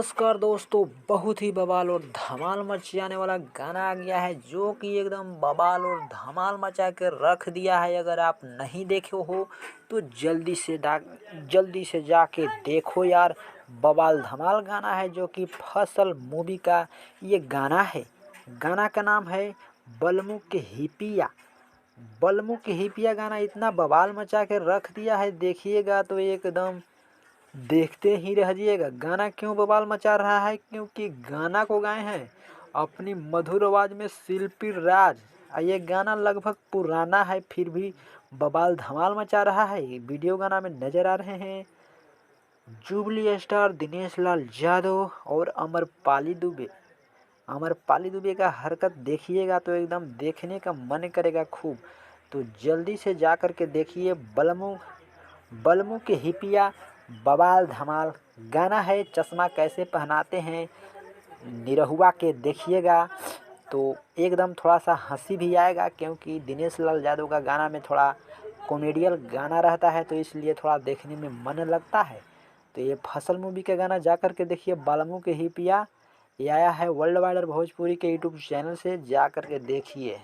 नमस्कार दोस्तों, बहुत ही बवाल और धमाल मचाने वाला गाना आ गया है जो कि एकदम बवाल और धमाल मचा के रख दिया है। अगर आप नहीं देखे हो तो जल्दी से जाके देखो यार। बवाल धमाल गाना है जो कि फसल मूवी का ये गाना है। गाना का नाम है बलमू के हिपिया। बलमू के हिपिया गाना इतना बवाल मचा के रख दिया है, देखिएगा तो एकदम देखते ही रह जाइएगा। गाना क्यों बवाल मचा रहा है? क्योंकि गाना को गाए हैं अपनी मधुर आवाज में शिल्पी राज। ये गाना लगभग पुराना है फिर भी बवाल धमाल मचा रहा है। वीडियो गाना में नजर आ रहे हैं जुबली स्टार दिनेश लाल यादव और अमरपाली दुबे। अमरपाली दुबे का हरकत देखिएगा तो एकदम देखने का मन करेगा खूब। तो जल्दी से जा कर के देखिए बलमू के हिपिया। बवाल धमाल गाना है। चश्मा कैसे पहनाते हैं निरहुआ के देखिएगा तो एकदम थोड़ा सा हंसी भी आएगा, क्योंकि दिनेश लाल यादव का गाना में थोड़ा कॉमेडियल गाना रहता है तो इसलिए थोड़ा देखने में मन लगता है। तो ये फसल मूवी का गाना जा कर के देखिए, बलमू के हिपिया। ये आया है वर्ल्ड वाइड भोजपुरी के यूट्यूब चैनल से, जा कर के देखिए।